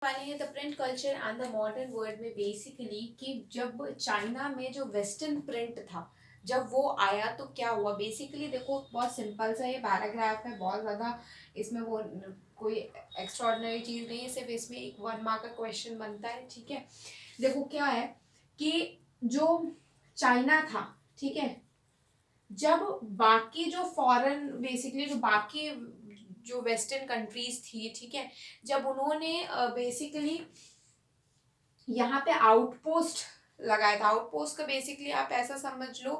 वाले हैं the print culture and the modern world में बेसिकली कि जब चाइना में जो वेस्टर्न प्रिंट था जब वो आया तो क्या हुआ। बेसिकली देखो बहुत सिंपल सा ये पैराग्राफ है, बहुत ज़्यादा इसमें वो कोई एक्स्ट्रॉर्डनरी चीज़ नहीं है, सिर्फ इसमें एक 1 मार्क का क्वेश्चन बनता है। ठीक है, देखो क्या है कि जो चाइना था, ठीक है, जब बाकी जो फॉरेन बेसिकली जो बाकी जो वेस्टर्न कंट्रीज थी, ठीक है, जब उन्होंने बेसिकली यहाँ पे आउटपोस्ट लगाया था। आउटपोस्ट का बेसिकली आप ऐसा समझ लो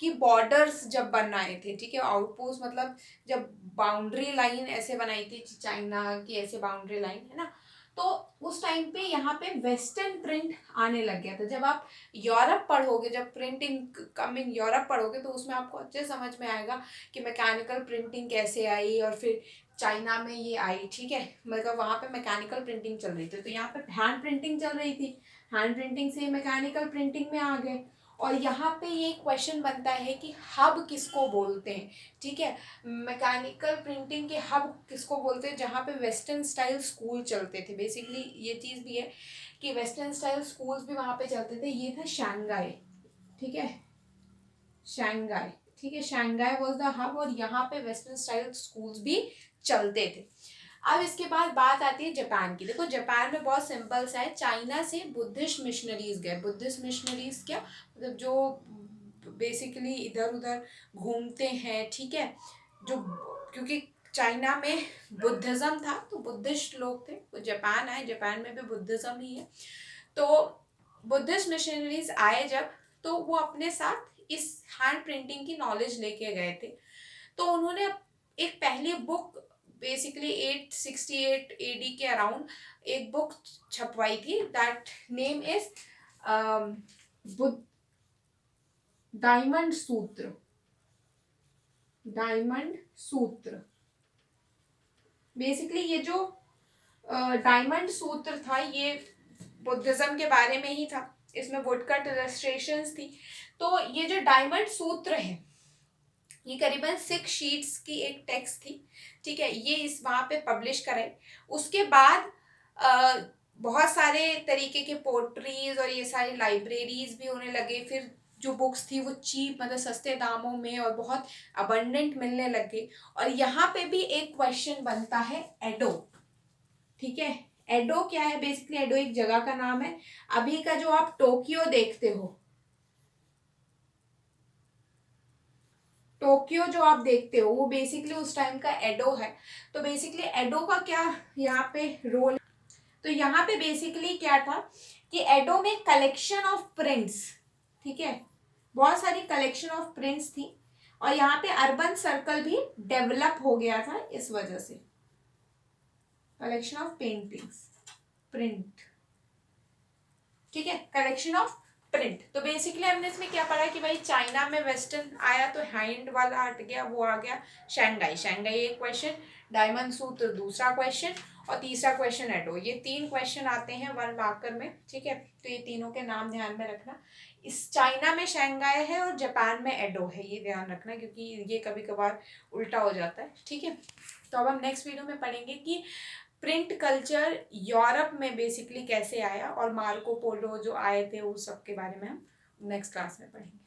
कि बॉर्डर्स जब बनाए थे, ठीक है, आउटपोस्ट मतलब जब बाउंड्री लाइन ऐसे बनाई थी चाइना की, ऐसे बाउंड्री लाइन है ना, तो उस टाइम पे यहाँ पे वेस्टर्न प्रिंट आने लग गया था। जब आप यूरोप पढ़ोगे, जब प्रिंटिंग कमिंग यूरोप पढ़ोगे तो उसमें आपको अच्छे समझ में आएगा कि मैकेनिकल प्रिंटिंग कैसे आई और फिर चाइना में ये आई। ठीक है, मतलब वहाँ पे मैकेनिकल प्रिंटिंग चल रही थी, तो यहाँ पे हैंड प्रिंटिंग चल रही थी, हैंड प्रिंटिंग से मैकेनिकल प्रिंटिंग में आ गए। और यहाँ पे ये क्वेश्चन बनता है कि हब किसको बोलते हैं। ठीक है, मैकेनिकल प्रिंटिंग के हब किसको बोलते हैं, जहाँ पे वेस्टर्न स्टाइल स्कूल चलते थे। बेसिकली ये चीज़ भी है कि वेस्टर्न स्टाइल स्कूल्स भी वहाँ पे चलते थे। ये था शंघाई, ठीक है, शंघाई, ठीक है, शंघाई वाज द हब, और यहाँ पे वेस्टर्न स्टाइल स्कूल्स भी चलते थे। अब इसके बाद बात आती है जापान की। देखो जापान में बहुत सिंपल सा है, चाइना से बुद्धिस्ट मिशनरीज गए। बुद्धिस्ट मिशनरीज क्या मतलब, जो बेसिकली इधर उधर घूमते हैं, ठीक है, जो क्योंकि चाइना में बुद्धिज्म था तो बुद्धिस्ट लोग थे, वो जापान आए, जापान में भी बुद्धिज्म ही है। तो बुद्धिस्ट मिशनरीज आए जब, तो वो अपने साथ इस हैंड प्रिंटिंग की नॉलेज लेके गए थे। तो उन्होंने एक पहली बुक बेसिकली 868 एडी के अराउंड एक बुक छपवाई थी, दैट नेम इज डायमंड सूत्र। डायमंड सूत्र बेसिकली ये जो डायमंड सूत्र था ये बुद्धिज्म के बारे में ही था, इसमें वुडकट इलस्ट्रेशंस थी। तो ये जो डायमंड सूत्र है ये करीबन 6 शीट्स की एक टेक्स्ट थी। ठीक है, ये इस वहाँ पे पब्लिश कराई। उसके बाद बहुत सारे तरीके के पोट्रीज और ये सारी लाइब्रेरीज भी होने लगे। फिर जो बुक्स थी वो चीप मतलब सस्ते दामों में और बहुत अबंडेंट मिलने लगे। और यहाँ पे भी एक क्वेश्चन बनता है एडो। ठीक है, एडो क्या है, बेसिकली एडो एक जगह का नाम है। अभी का जो आप टोक्यो देखते हो, टोक्यो जो आप देखते हो वो बेसिकली उस टाइम का एडो है। तो बेसिकली एडो का क्या यहाँ पे रोल, तो यहाँ पे बेसिकली क्या था कि एडो में कलेक्शन ऑफ प्रिंट्स, ठीक है, बहुत सारी कलेक्शन ऑफ प्रिंट्स थी। और यहाँ पे अर्बन सर्कल भी डेवलप हो गया था इस वजह से। कलेक्शन ऑफ पेंटिंग्स, प्रिंट, ठीक है, कलेक्शन ऑफ प्रिंट। तो बेसिकली हमने इसमें क्या पढ़ा कि भाई चाइना में वेस्टर्न आया तो हैंड वाला हट गया, वो आ गया शंघाई। शंघाई एक क्वेश्चन, डायमंड सूत्र दूसरा क्वेश्चन, और तीसरा क्वेश्चन एडो। ये 3 क्वेश्चन आते हैं 1 मार्कर में। ठीक है, तो ये तीनों के नाम ध्यान में रखना। इस चाइना में शंघाई है और जापान में एडो है, ये ध्यान रखना क्योंकि ये कभी कभार उल्टा हो जाता है। ठीक है, तो अब हम नेक्स्ट वीडियो में पढ़ेंगे कि प्रिंट कल्चर यूरोप में बेसिकली कैसे आया, और मार्को पोलो जो आए थे उस सब के बारे में हम नेक्स्ट क्लास में पढ़ेंगे।